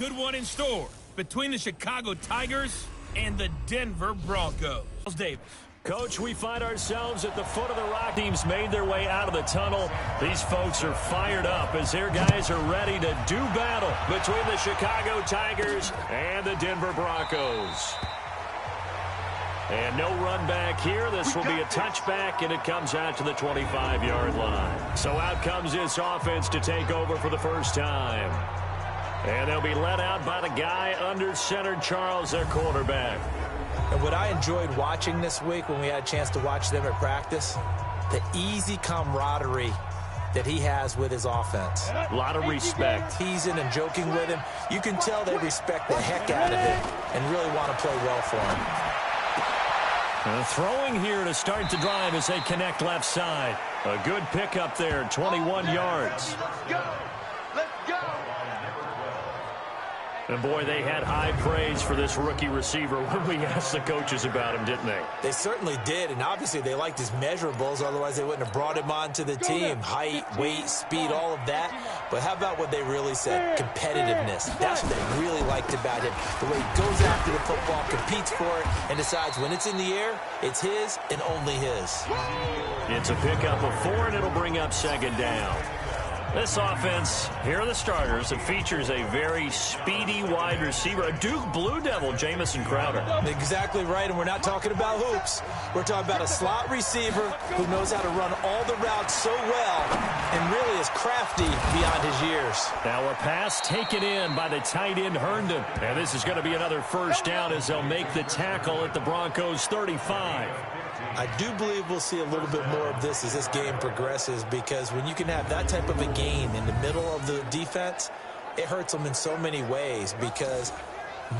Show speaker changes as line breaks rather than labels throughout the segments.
Good one in store between the Chicago Tigers and the Denver Broncos. Davis.
Coach, we find ourselves at the foot of the rock. Teams made their way out of the tunnel. These folks are fired up as their guys are ready to do battle between the Chicago Tigers and the Denver Broncos. And no run back here. This will be a touchback, and it comes out to the 25-yard line. So out comes this offense to take over for the first time. And they'll be led out by the guy under center, Charles, their quarterback.
And what I enjoyed watching this week when we had a chance to watch them at practice, the easy camaraderie that he has with his offense.
A lot of respect.
Teasing and joking with him. You can tell they respect the heck out of him and really want to play well for him.
And throwing here to start the drive as they connect left side. A good pickup there, 21 yards. And, boy, they had high praise for this rookie receiver when we asked the coaches about him, didn't they?
They certainly did, and obviously they liked his measurables. Otherwise, they wouldn't have brought him onto the team. Height, weight, speed, all of that. But how about what they really said? Competitiveness. That's what they really liked about him. The way he goes after the football, competes for it, and decides when it's in the air, it's his and only his.
It's a pickup of 4, and it'll bring up second down. This offense, here are the starters. It features a very speedy wide receiver, a Duke Blue Devil, Jamison Crowder.
Exactly right, and we're not talking about hoops. We're talking about a slot receiver who knows how to run all the routes so well and really is crafty beyond his years.
Now a pass taken in by the tight end Herndon. And this is going to be another first down as they'll make the tackle at the Broncos 35.
I do believe we'll see a little bit more of this as this game progresses, because when you can have that type of a gain in the middle of the defense, it hurts them in so many ways, because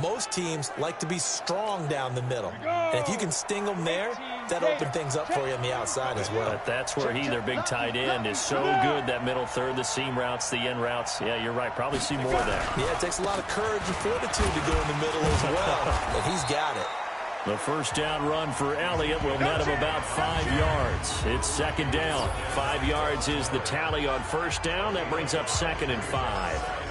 most teams like to be strong down the middle. And if you can sting them there, that opens things up for you on the outside as well.
But that's where their big tight end, is so good, that middle third, the seam routes, the end routes. Yeah, you're right. Probably see more of that.
Yeah, it takes a lot of courage and fortitude to go in the middle as well, but he's got it.
The first down run for Elliott will net him about 5 yards. It's second down. 5 yards is the tally on first down. That brings up second and 5.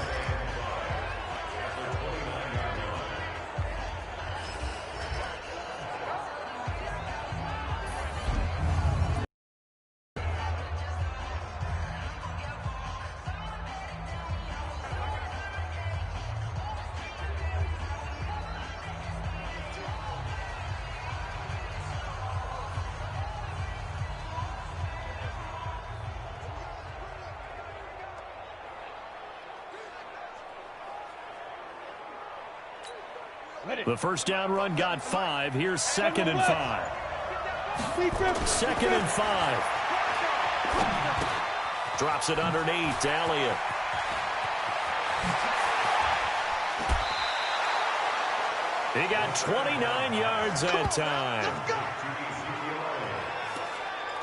The first down run got 5. Here's second and 5. Second and 5. Drops it underneath to Elliott. He got 29 yards that time.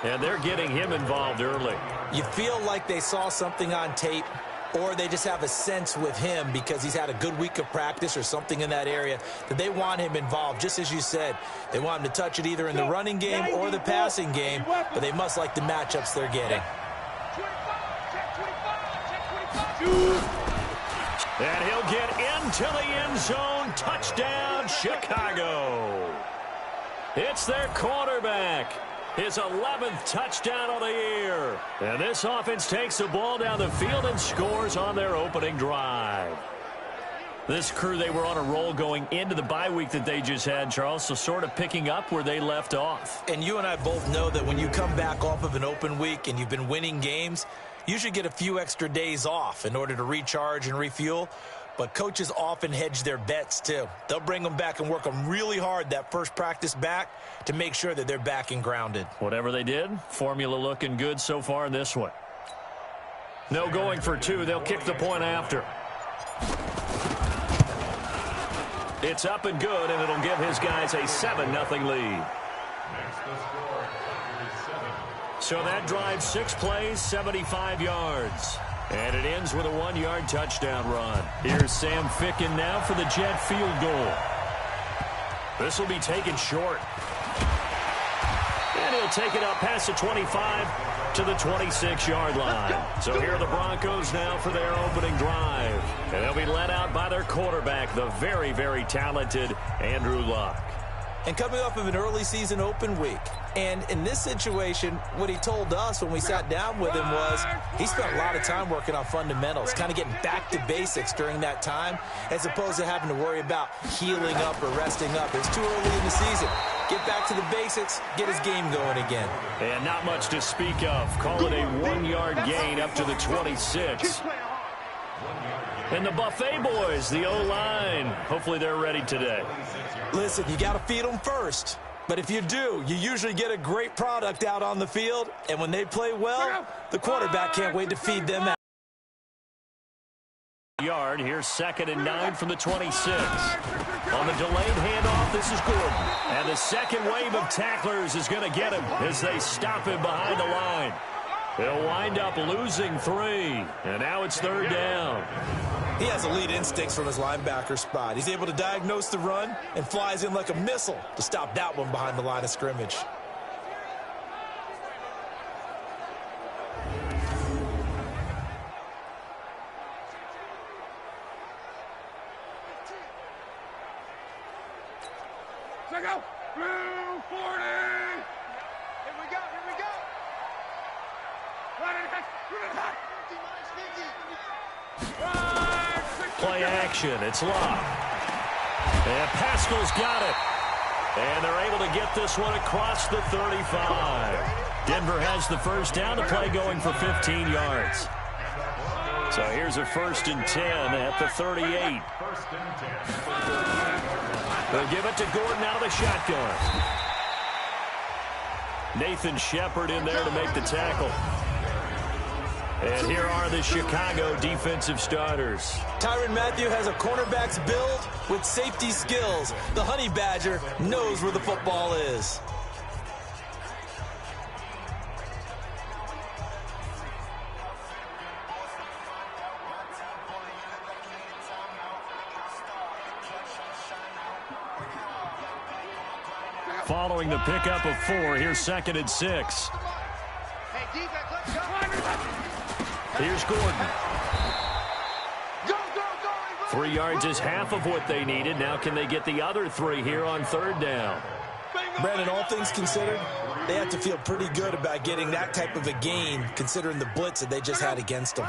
And they're getting him involved early.
You feel like they saw something on tape, or they just have a sense with him because he's had a good week of practice or something in that area that they want him involved. Just as you said, they want him to touch it either in the running game or the passing game, but they must like the matchups they're getting.
And he'll get into the end zone. Touchdown, Chicago. It's their quarterback. His 11th touchdown of the year. And this offense takes the ball down the field and scores on their opening drive. This crew, they were on a roll going into the bye week that they just had, Charles, so sort of picking up where they left off.
And you and I both know that when you come back off of an open week and you've been winning games, you should get a few extra days off in order to recharge and refuel. But coaches often hedge their bets, too. They'll bring them back and work them really hard that first practice back to make sure that they're back and grounded. Whatever they did, formula looking good so far in this one. No going for 2. They'll kick the point after. It's up and good, and it'll give his guys a 7-0 lead. So that drives 6 plays, 75 yards. And it ends with a 1-yard touchdown run. Here's Sam Ficken now for the Jet field goal. This will be taken short. And he'll take it up past the 25
to the 26-yard line. So here are the Broncos now for their opening drive. And they'll be led out by their quarterback, the very, very talented Andrew Luck.
And coming off of an early season open week. And in this situation, what he told us when we sat down with him was he spent a lot of time working on fundamentals, kind of getting back to basics during that time, as opposed to having to worry about healing up or resting up. It's too early in the season. Get back to the basics, get his game going again.
And not much to speak of. Call it a 1-yard gain up to the 26. And the Buffet boys, the O-line, hopefully they're ready today.
Listen, you got to feed them first. But if you do, you usually get a great product out on the field. And when they play well, the quarterback can't wait to feed them out.
Yard, here's 2nd and 9 from the 26. On the delayed handoff, this is Gordon. And the second wave of tacklers is going to get him as they stop him behind the line. He'll wind up losing 3. And now it's 3rd down.
He has elite instincts from his linebacker spot. He's able to diagnose the run and flies in like a missile to stop that one behind the line of scrimmage.
Check out. Blue 40. Here we go. Here we go.
Play action. It's Locke. And Pascal's got it. And they're able to get this one across the 35. Denver has the first down. The play going for 15 yards. So here's a 1st and 10 at the 38. They'll give it to Gordon out of the shotgun. Nathan Shepard in there to make the tackle. And here are the Chicago defensive starters.
Tyrann Mathieu has a cornerback's build with safety skills. The Honey Badger knows where the football is.
Following the pickup of 4, here's 2nd and 6. Here's Gordon. 3 yards is half of what they needed. Now can they get the other 3 here on 3rd down?
Brandon, all things considered, they have to feel pretty good about getting that type of a gain, considering the blitz that they just had against them.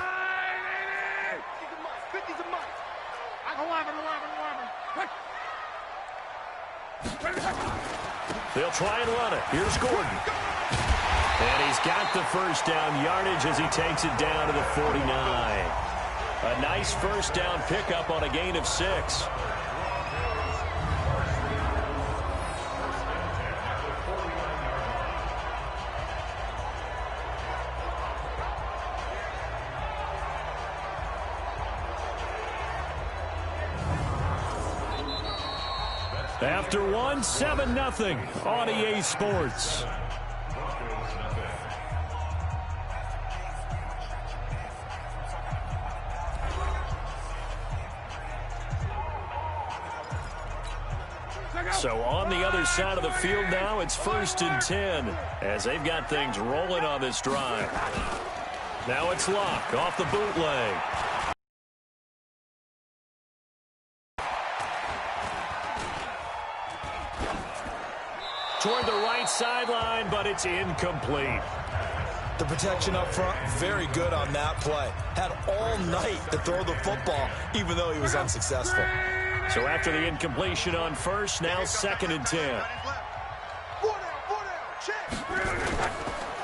They'll try and run it. Here's Gordon. And he's got the first down yardage as he takes it down to the 49. A nice first down pickup on a gain of 6. After 1, 7-0 on EA Sports. So on the other side of the field now, it's 1st and 10 as they've got things rolling on this drive. Now it's Locke off the bootleg. Toward the right sideline, but it's incomplete.
The protection up front, very good on that play. Had all night to throw the football, even though he was unsuccessful.
So after the incompletion on 1st, now 2nd and 10.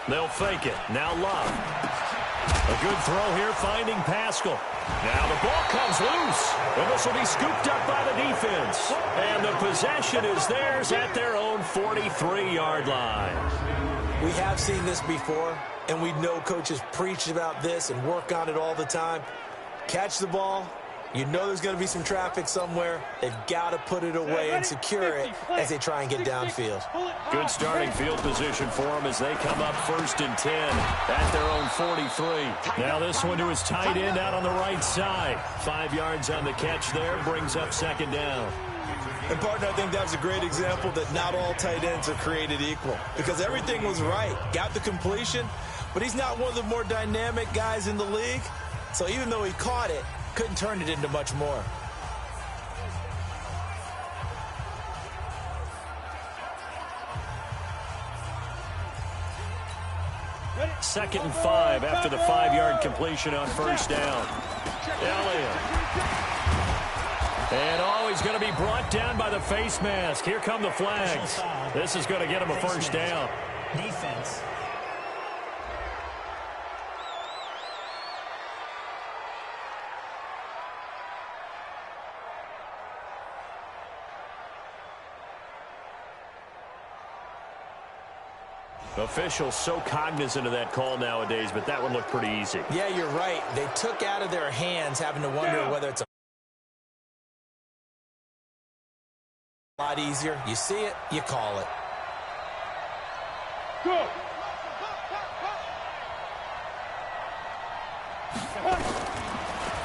They'll fake it. Now Love. A good throw here, finding Pascal. Now the ball comes loose, and this will be scooped up by the defense. And the possession is theirs at their own 43-yard line.
We have seen this before, and we know coaches preach about this and work on it all the time. Catch the ball. You know there's going to be some traffic somewhere. They've got to put it away and secure it as they try and get downfield.
Good starting field position for them as they come up 1st and 10 at their own 43. Now this one to his tight end out on the right side. 5 yards on the catch there, brings up 2nd down.
And, partner, I think that was a great example that not all tight ends are created equal because everything was right. Got the completion, but he's not one of the more dynamic guys in the league. So even though he caught it, couldn't turn it into much more.
Second and 5 after the 5-yard completion on first down. Elliott. And he's going to be brought down by the face mask. Here come the flags. This is going to get him a first down.
Defense.
Officials so cognizant of that call nowadays, but that one looked pretty easy.
Yeah, you're right. They took out of their hands having to wonder whether it's a lot easier. You see it, you call it.
Go.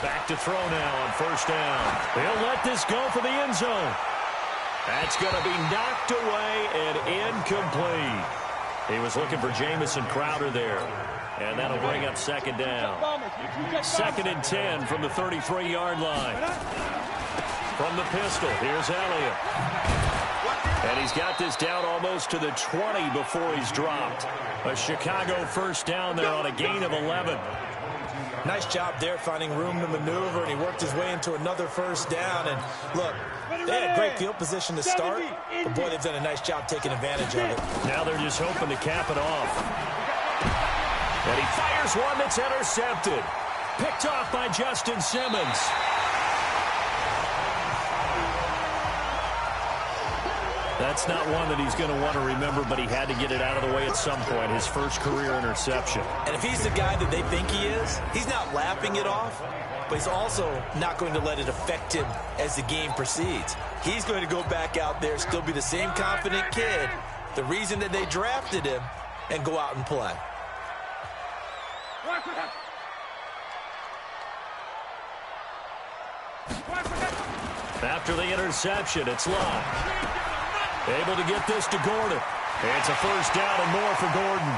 Back to throw now on first down. He'll let this go for the end zone. That's going to be knocked away and incomplete. He was looking for Jamison Crowder there. And that'll bring up second down. Second and 10 from the 33-yard line. From the pistol, here's Elliott. And he's got this down almost to the 20 before he's dropped. A Chicago first down there on a gain of 11.
Nice job there finding room to maneuver, and he worked his way into another first down. And look, they had a great field position to start, but boy, they've done a nice job taking advantage of it.
Now they're just hoping to cap it off. And he fires one that's intercepted. Picked off by Justin Simmons. That's not one that he's going to want to remember, but he had to get it out of the way at some point, his first career interception.
And if he's the guy that they think he is, he's not laughing it off, but he's also not going to let it affect him as the game proceeds. He's going to go back out there, still be the same confident kid, the reason that they drafted him, and go out and play.
After the interception, it's Locke. Able to get this to Gordon. It's a first down and more for Gordon.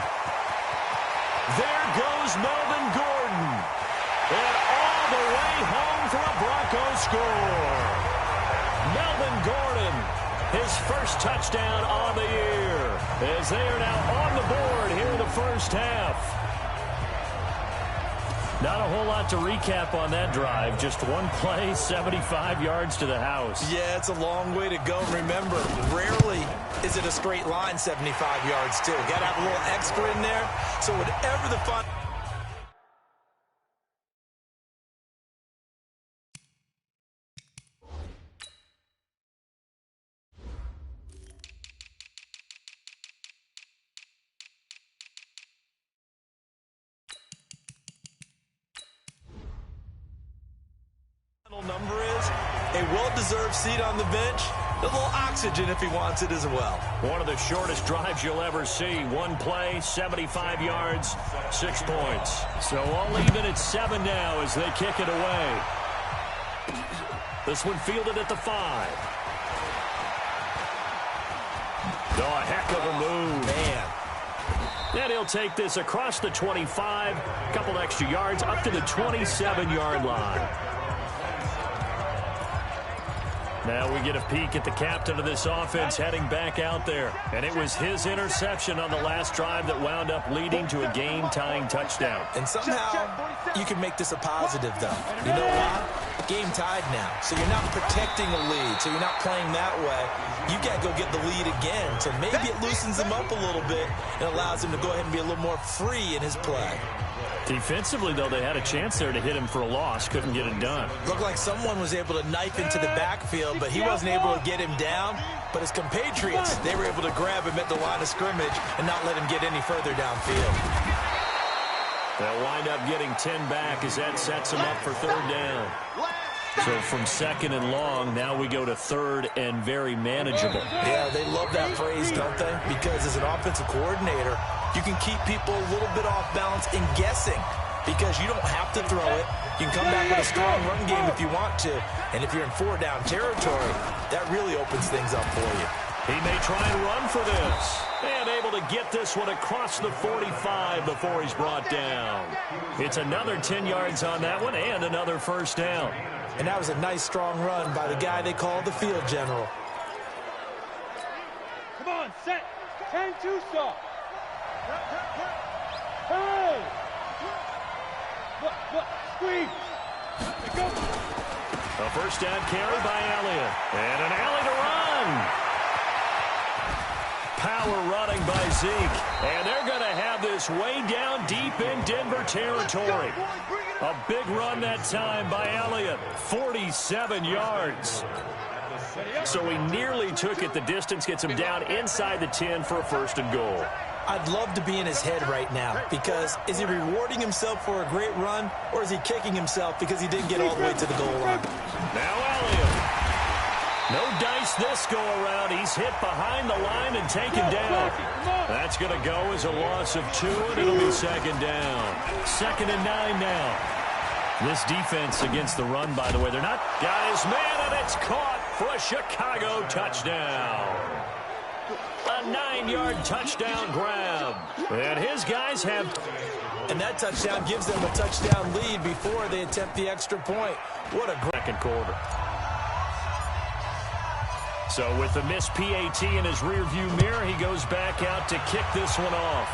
There goes Melvin Gordon. And all the way home for a Broncos score. Melvin Gordon, his first touchdown on the year, as they are now on the board here in the first half. Not a whole lot to recap on that drive. Just one play, 75 yards to the house.
Yeah, it's a long way to go. Remember, rarely is it a straight line 75 yards, too. Got to have a little extra in there. So whatever the fun... number is a well-deserved seat on the bench, a little oxygen if he wants it as well.
One of the shortest drives you'll ever see. One play, 75 yards, 6 points. So all even at 7 now as they kick it away. This one fielded at the 5. Oh, a heck of a move.
Man.
And he'll take this across the 25, a couple extra yards, up to the 27-yard line. Now we get a peek at the captain of this offense heading back out there. And it was his interception on the last drive that wound up leading to a game-tying touchdown.
And somehow you can make this a positive, though. You know why? Game tied now. So you're not protecting a lead. So you're not playing that way. You got to go get the lead again. So maybe it loosens him up a little bit and allows him to go ahead and be a little more free in his play.
Defensively, though, they had a chance there to hit him for a loss. Couldn't get it done.
Looked like someone was able to knife into the backfield, but he wasn't able to get him down. But his compatriots, they were able to grab him at the line of scrimmage and not let him get any further downfield.
They'll wind up getting 10 back as that sets him up for third down. So from second and long, now we go to third and very manageable.
Yeah, they love that phrase, don't they? Because as an offensive coordinator, you can keep people a little bit off balance in guessing because you don't have to throw it. You can come back with a strong run game if you want to. And if you're in 4-down territory, that really opens things up for you.
He may try and run for this. And able to get this one across the 45 before he's brought down. It's another 10 yards on that one and another first down.
And that was a nice, strong run by the guy they call the field general.
Come on, set. 10-2 stop. Hey! Look, squeeze. Go.
A first down carry by Elliott. And an alley to run. Power running by Zeke. And they're going to have this way down deep in Denver territory. A big run that time by Elliott. 47 yards. So he nearly took it the distance, gets him down inside the 10 for a first and goal.
I'd love to be in his head right now, because is he rewarding himself for a great run, or is he kicking himself because he didn't get all the way to the goal line?
Now Elliott. No dice this go around. He's hit behind the line and taken down. That's going to go as a loss of 2, and it'll be second down. 2nd and 9 now. This defense against the run, by the way, they're not. Got his man, and it's caught for a Chicago touchdown. A 9-yard touchdown grab. And his guys have.
And that touchdown gives them a touchdown lead before they attempt the extra point. What a great
second quarter. So with the missed PAT in his rearview mirror, he goes back out to kick this one off.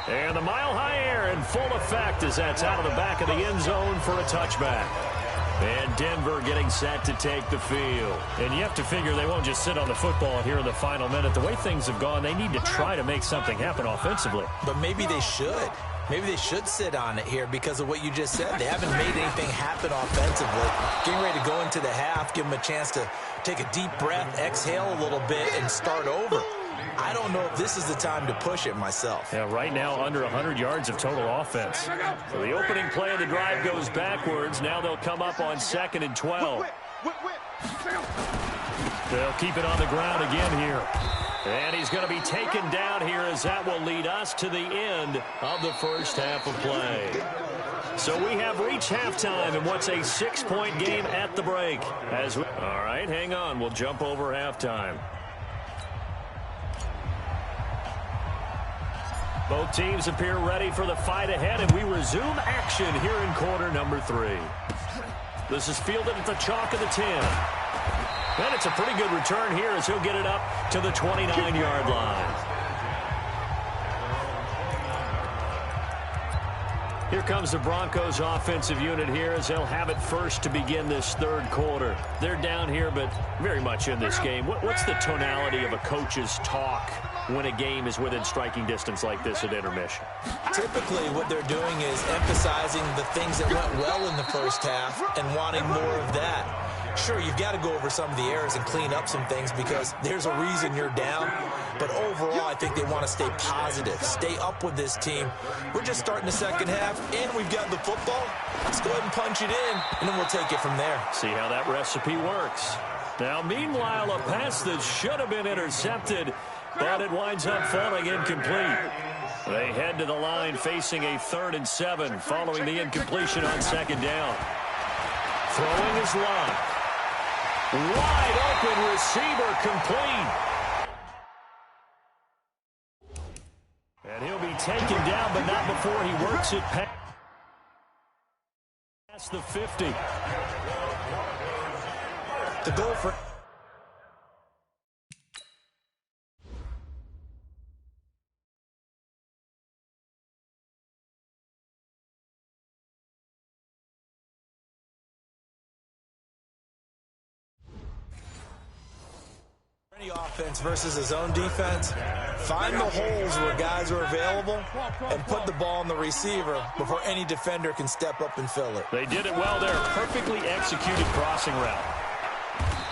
And the mile-high air in full effect as that's out of the back of the end zone for a touchback. And Denver getting set to take the field. And you have to figure they won't just sit on the football here in the final minute. The way things have gone, they need to try to make something happen offensively.
But maybe they should. Maybe they should sit on it here because of what you just said. They haven't made anything happen offensively. Getting ready to go into the half, give them a chance to take a deep breath, exhale a little bit, and start over. I don't know if this is the time to push it myself.
Yeah, right now under 100 yards of total offense. So the opening play of the drive goes backwards. Now they'll come up on 2nd and 12. They'll keep it on the ground again here. And he's going to be taken down here as that will lead us to the end of the first half of play. So we have reached halftime in what's a 6-point game at the break. All right, hang on. We'll jump over halftime. Both teams appear ready for the fight ahead, and we resume action here in quarter number 3. This is fielded at the chalk of the 10. And it's a pretty good return here as he'll get it up to the 29-yard line. Here comes the Broncos offensive unit here as they'll have it first to begin this third quarter. They're down here, but very much in this game. What's the tonality of a coach's talk when a game is within striking distance like this at intermission?
Typically, what they're doing is emphasizing the things that went well in the first half and wanting more of that. Sure, you've got to go over some of the errors and clean up some things because there's a reason you're down. But overall, I think they want to stay positive, stay up with this team. We're just starting the second half, and we've got the football. Let's go ahead and punch it in, and then we'll take it from there.
See how that recipe works. Now, meanwhile, a pass that should have been intercepted, but it winds up falling incomplete. They head to the line facing a 3rd and 7 following the incompletion on 2nd down. Throwing is Love. Wide open receiver complete. And he'll be taken down, but not before he works it past the 50.
The goal for... Any offense versus his own defense, find the holes where guys are available and put the ball on the receiver before any defender can step up and fill it.
They did it well there. Perfectly executed crossing route.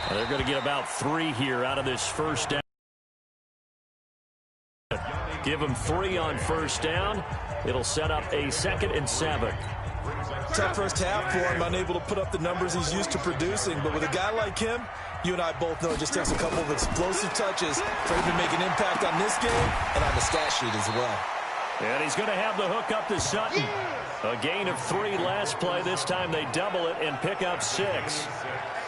And they're going to get about 3 here out of this first down. Give them 3 on first down. It'll set up a 2nd and 7.
Tough first half for him, unable to put up the numbers he's used to producing. But with a guy like him, you and I both know it just takes a couple of explosive touches for him to make an impact on this game and on the stat sheet as well.
And he's going to have the hook up to Sutton. A gain of 3 last play. This time they double it and pick up 6.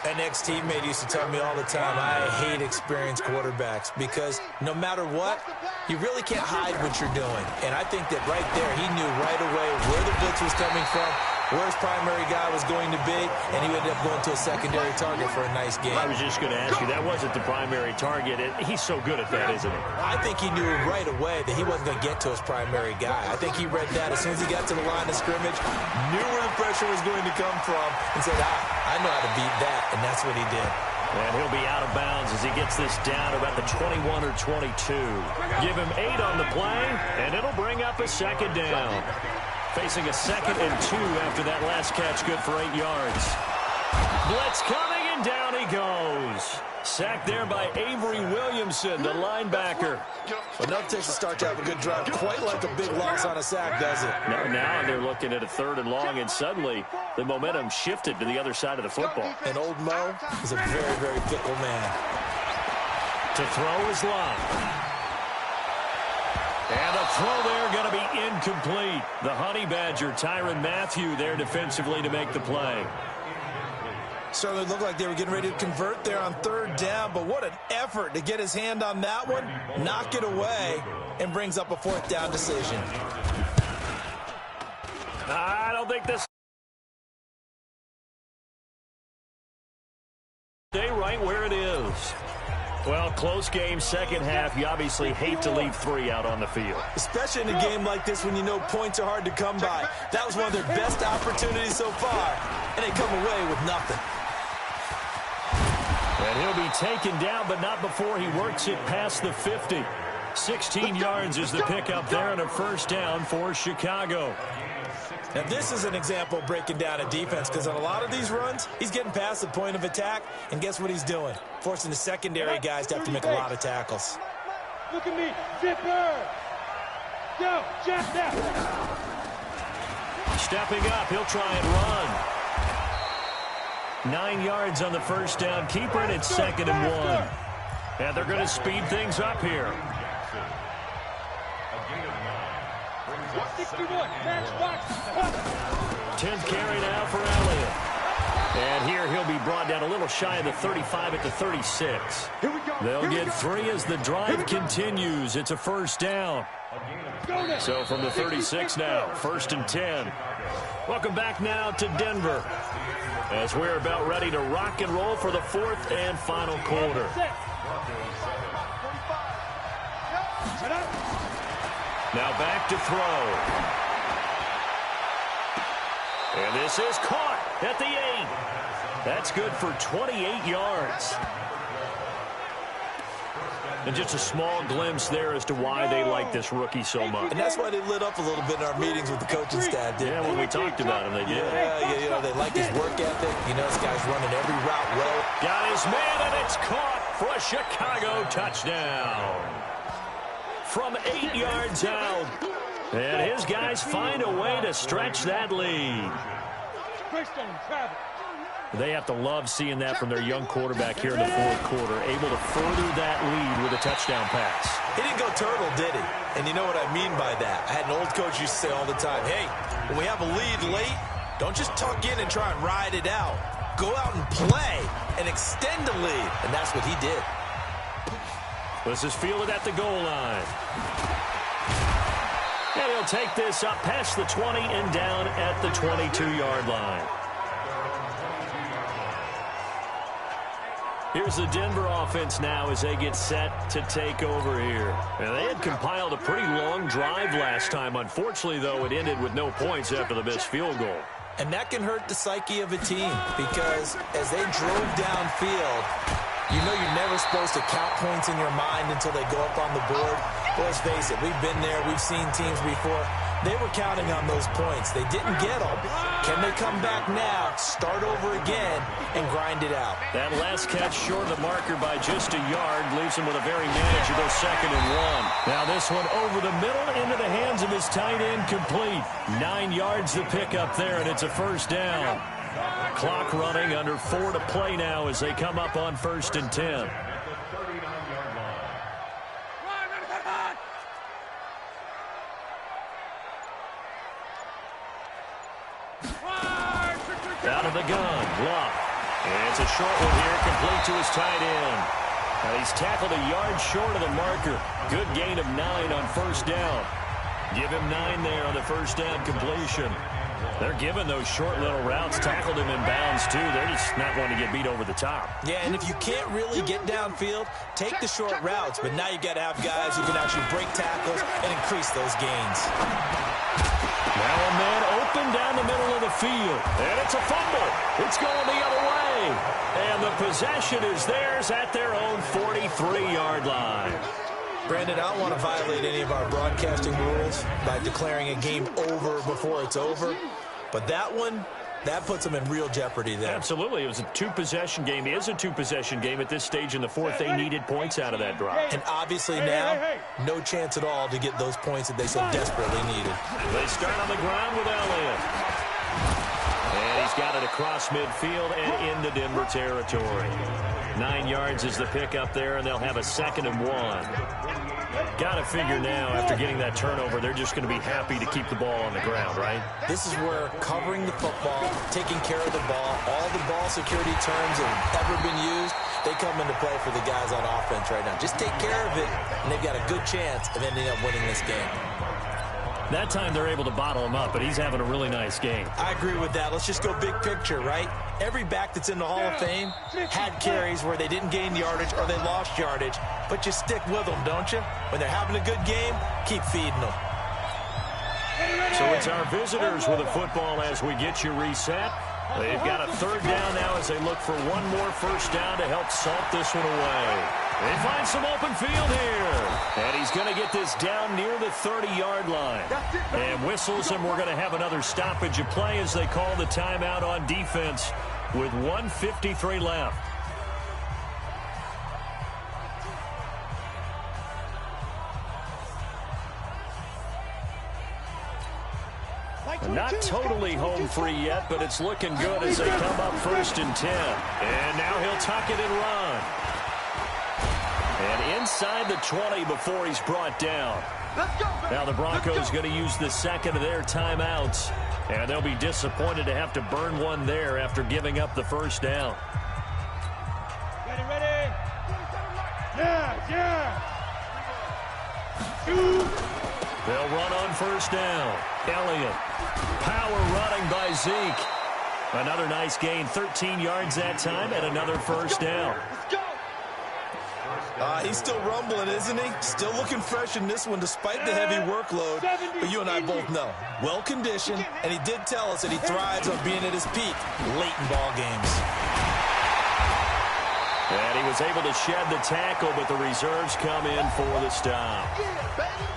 An ex-teammate used to tell me all the time, I hate experienced quarterbacks because no matter what, you really can't hide what you're doing. And I think that right there, he knew right away where the blitz was coming from, where his primary guy was going to be, and he ended up going to a secondary target for a nice game.
I was just going to ask you, that wasn't the primary target. He's so good at that, isn't he?
I think he knew right away that he wasn't going to get to his primary guy. I think he read that as soon as he got to the line of scrimmage, knew where the pressure was going to come from, and said, I know how to beat that, and that's what he did.
And he'll be out of bounds as he gets this down about the 21 or 22. Give him 8 on the play, and it'll bring up a second down. Facing a 2nd and 2 after that last catch, good for 8 yards. Blitz coming, and down he goes. Sacked there by Avery Williamson, the linebacker.
Well, nothing takes a start to have a good drive quite like a big loss on a sack, does it?
No, now they're looking at a 3rd and long, and suddenly the momentum shifted to the other side of the football.
And old Mo is a very, very fickle man.
To throw is Love. And the throw there going to be incomplete. The Honey Badger, Tyrann Mathieu, there defensively to make the play.
Certainly looked like they were getting ready to convert there on 3rd down, but what an effort to get his hand on that one, knock it away, and brings up a 4th down decision.
I don't think this... Stay right where it is. Well, close game, second half. You obviously hate to leave 3 out on the field.
Especially in a game like this when you know points are hard to come by. That was one of their best opportunities so far, and they come away with nothing.
And he'll be taken down, but not before he works it past the 50. 16 yards is the pickup there, and a 1st down for Chicago.
Now, this is an example of breaking down a defense, because on a lot of these runs, he's getting past the point of attack, and guess what he's doing? Forcing the secondary guys to have to make a lot of tackles.
Look at me, zipper! Go, Jack, now!
Stepping up, he'll try and run. 9 yards on the 1st down. Keeper, and it's 2nd and 1. And they're going to speed things up here. 10th carry now for Elliott. And here he'll be brought down a little shy of the 35 at the 36. They'll get 3 as the drive continues. It's a 1st down. So from the 36 now, 1st and 10. Welcome back now to Denver, as we're about ready to rock and roll for the 4th and final quarter. Now back to throw. And this is caught at the 8. That's good for 28 yards. And just a small glimpse there as to why they like this rookie so much.
And that's why they lit up a little bit in our meetings with the coaching staff, didn't they?
When we talked about him, they did.
Yeah, you know, they like his work ethic. You know, this guy's running every route well.
Got his man, and it's caught for a Chicago touchdown. From 8 yards out. And his guys find a way to stretch that lead. They have to love seeing that from their young quarterback here in the 4th quarter, able to further that lead with a touchdown pass.
He didn't go turtle, did he? And you know what I mean by that. I had an old coach used to say all the time, hey, when we have a lead late, don't just tuck in and try and ride it out. Go out and play and extend the lead. And that's what he did.
This is fielded at the goal line. And he'll take this up past the 20 and down at the 22-yard line. Here's the Denver offense now as they get set to take over here. And they had compiled a pretty long drive last time. Unfortunately, though, it ended with no points after the missed field goal.
And that can hurt the psyche of a team because as they drove downfield, you know you're never supposed to count points in your mind until they go up on the board. Well, let's face it, we've been there. We've seen teams before. They were counting on those points. They didn't get them. Can they come back now, start over again, and grind it out?
That last catch short of the marker by just a yard leaves him with a very manageable 2nd and 1. Now this one over the middle into the hands of his tight end, complete. 9 yards to pick up there, and it's a 1st down. Clock running, under 4 to play now as they come up on 1st and 10. Out of the gun, Luck. And it's a short one here, complete to his tight end. Now he's tackled a yard short of the marker. Good gain of 9 on first down. Give him 9 there on the first down completion. They're giving those short little routes. Tackled him in bounds, too. They're just not wanting to get beat over the top.
Yeah, and if you can't really get downfield, take the short routes. But now you've got to have guys who can actually break tackles and increase those gains.
Now a man open down the middle of the field. And it's a fumble. It's going the other way. And the possession is theirs at their own 43-yard line.
Brandon, I don't want to violate any of our broadcasting rules by declaring a game over before it's over. But that one, that puts them in real jeopardy there.
Absolutely. It was a 2-possession game. It is a 2-possession game at this stage in the fourth. They needed points out of that drive.
And obviously now, no chance at all to get those points that they so desperately needed.
They start on the ground with Elliott. And he's got it across midfield and into Denver territory. 9 yards is the pickup there, and they'll have a 2nd and 1. Got to figure now, after getting that turnover, they're just going to be happy to keep the ball on the ground, right?
This is where covering the football, taking care of the ball, all the ball security terms that have ever been used, they come into play for the guys on offense right now. Just take care of it, and they've got a good chance of ending up winning this game.
That time they're able to bottle him up, but he's having a really nice game.
I agree with that. Let's just go big picture, right? Every back that's in the Hall of Fame had carries where they didn't gain yardage or they lost yardage, but you stick with them, don't you? When they're having a good game, keep feeding them.
So it's our visitors with the football as we get you reset. They've got a 3rd down now as they look for one more first down to help salt this one away. They find some open field here. And he's going to get this down near the 30-yard line. And whistles, and we're going to have another stoppage of play as they call the timeout on defense with 1:53 left. Not totally home free yet, but it's looking good as they come up 1st and 10. And now he'll tuck it and run. And inside the 20 before he's brought down. Now the Broncos going to use the 2nd of their timeouts. And they'll be disappointed to have to burn one there after giving up the first down.
Ready? Yeah.
They'll run on first down. Elliott. Power running by Zeke. Another nice gain. 13 yards that time and another first down.
He's still rumbling, isn't he? Still looking fresh in this one despite the heavy workload. But you and I both know, well-conditioned, and he did tell us that he thrives on being at his peak late in ball games.
And he was able to shed the tackle, but the reserves come in for the stop.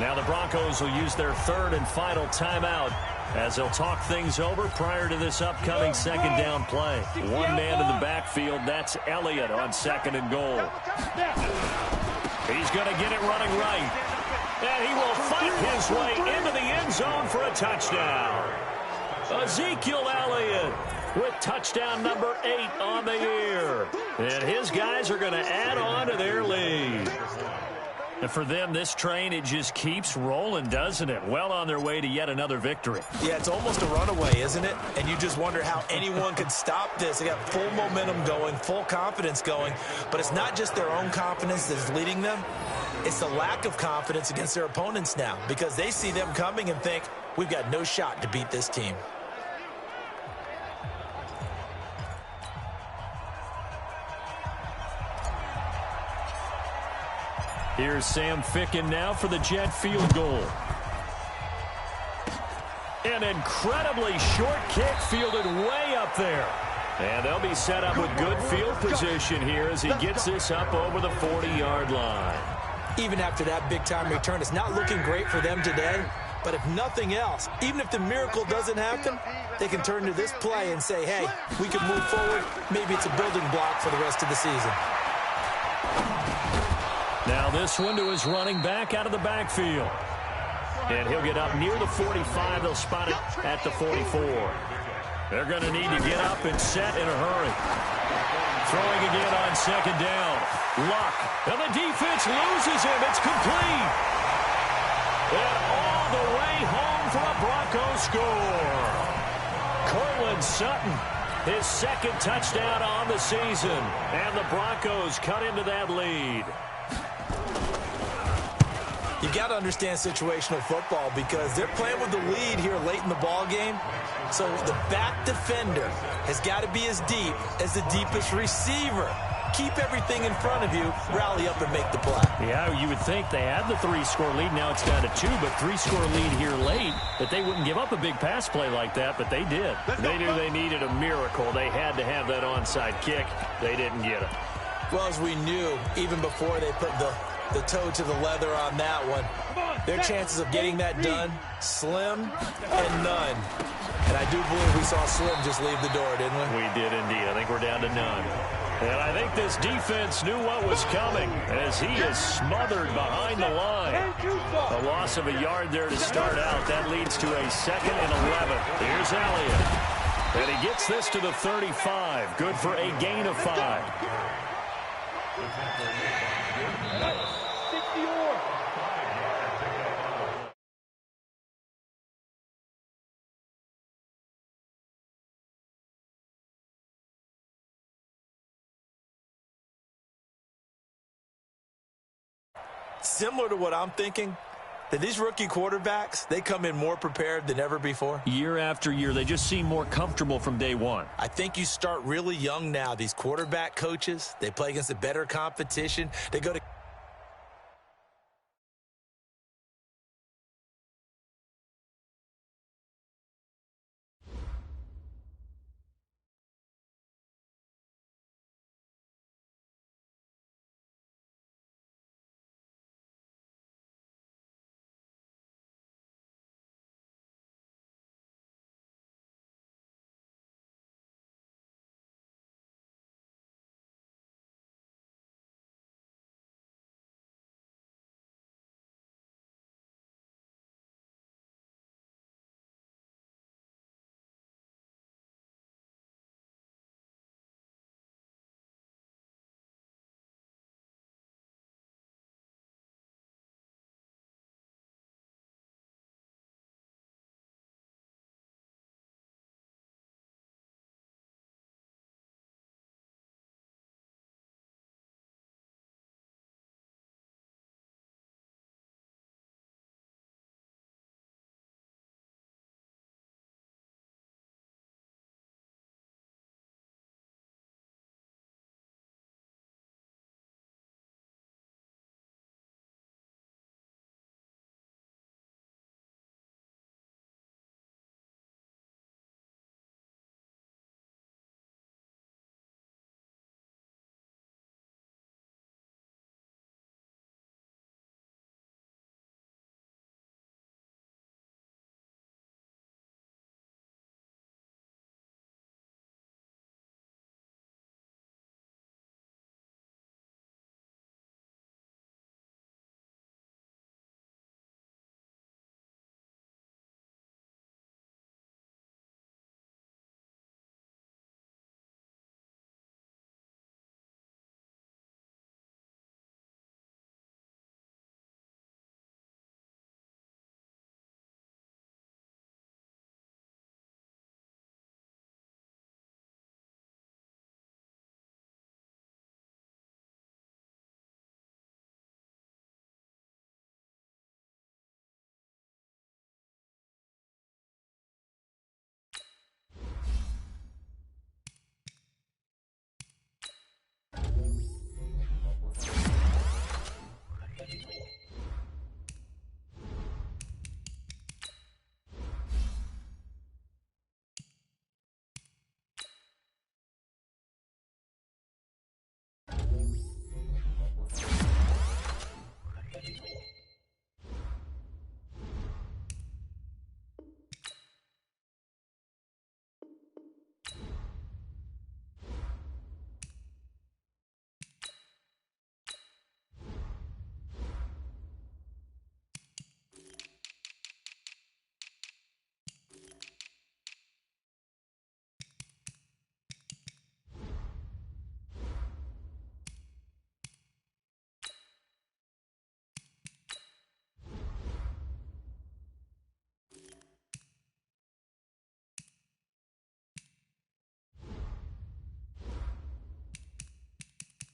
Now the Broncos will use their 3rd and final timeout as they'll talk things over prior to this upcoming 2nd down play. One man in the backfield, that's Elliott on 2nd and goal. He's going to get it running right. And he will fight his way into the end zone for a touchdown. Ezekiel Elliott with touchdown number 8 on the year. And his guys are going to add on to their lead. And for them, this train, it just keeps rolling, doesn't it? Well on their way to yet another victory.
Yeah, it's almost a runaway, isn't it? And you just wonder how anyone could stop this. They got full momentum going, full confidence going. But it's not just their own confidence that's leading them. It's the lack of confidence against their opponents now because they see them coming and think, we've got no shot to beat this team.
Here's Sam Ficken now for the Jet field goal. An incredibly short kick fielded way up there. And they'll be set up with good field position here as he gets this up over the 40-yard line.
Even after that big-time return, it's not looking great for them today. But if nothing else, even if the miracle doesn't happen, they can turn to this play and say, hey, we can move forward. Maybe it's a building block for the rest of the season.
Now this one to his running back out of the backfield. And he'll get up near the 45. They'll spot it at the 44. They're going to need to get up and set in a hurry. Throwing again on 2nd down. Luck. And the defense loses him. It's complete. And all the way home for a Broncos score. Cortland Sutton His second touchdown on the season. And the Broncos cut into that lead.
You got to understand situational football because they're playing with the lead here late in the ball game. So the back defender has got to be as deep as the deepest receiver. Keep everything in front of you, rally up and make the play.
Yeah, you would think they had the 3-score lead. Now it's down to 2, but 3-score lead here late. That they wouldn't give up a big pass play like that, but they did. They knew they needed a miracle. They had to have that onside kick. They didn't get it.
Well, as we knew, even before they put the toe to the leather on that one, their chances of getting that done, slim and none. And I do believe we saw Slim just leave the door, didn't we?
We did indeed. I think we're down to none. And I think this defense knew what was coming as he is smothered behind the line. A loss of a yard there to start out. That leads to a 2nd and 11. Here's Elliott. And he gets this to the 35. Good for a gain of 5.
Similar to what I'm thinking, that these rookie quarterbacks, they come in more prepared than ever before.
Year after year, they just seem more comfortable from day one.
I think you start really young now. These quarterback coaches, they play against a better competition. They go to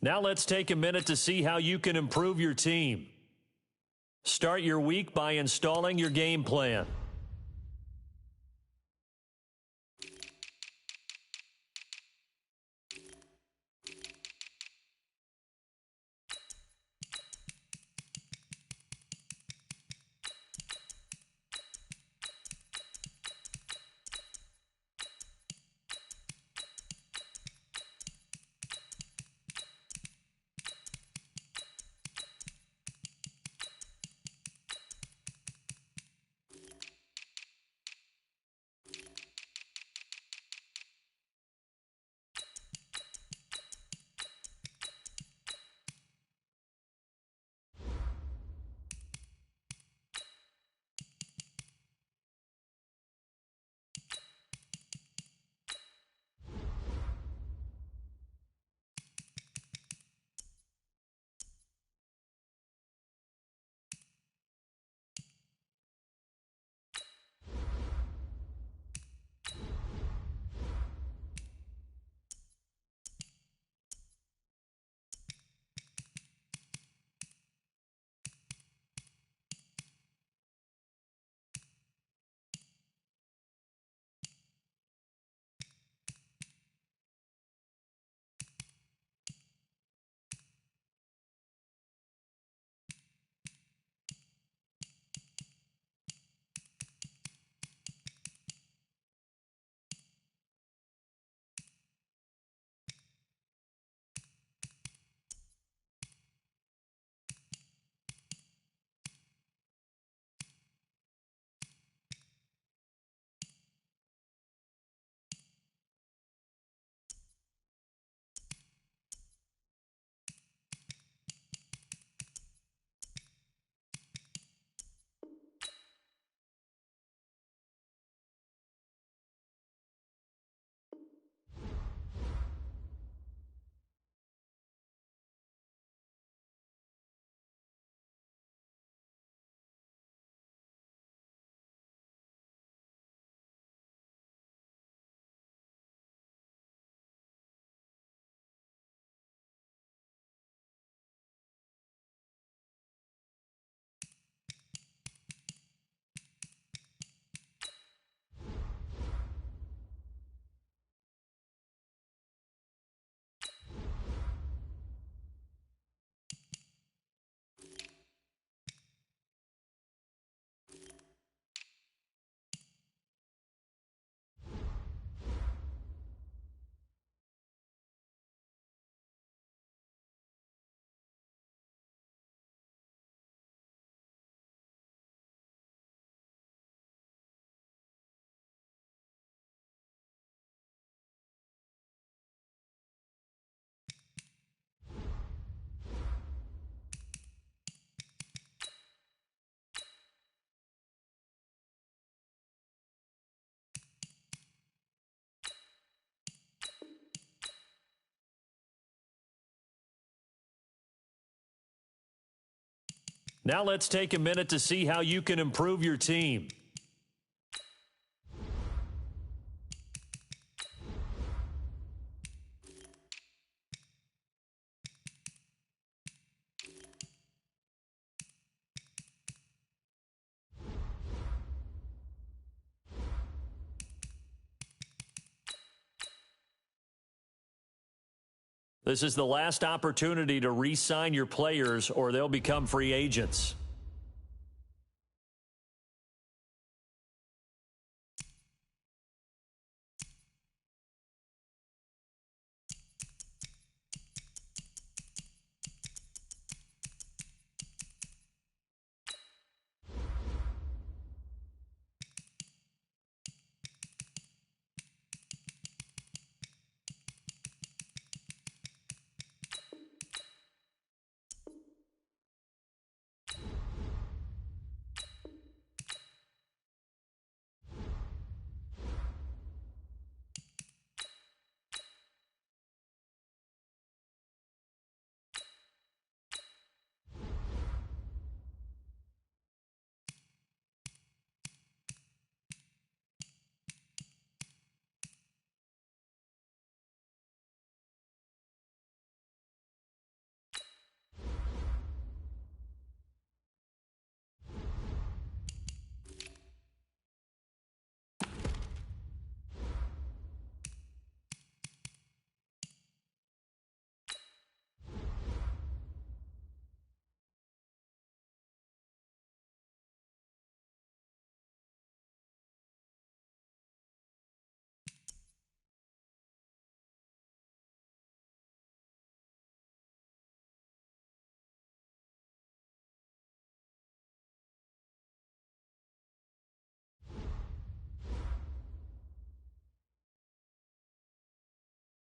Now let's take a minute to see how you can improve your team. Start your week by installing your game plan. Now let's take a minute to see how you can improve your team. This is the last opportunity to re-sign your players or they'll become free agents.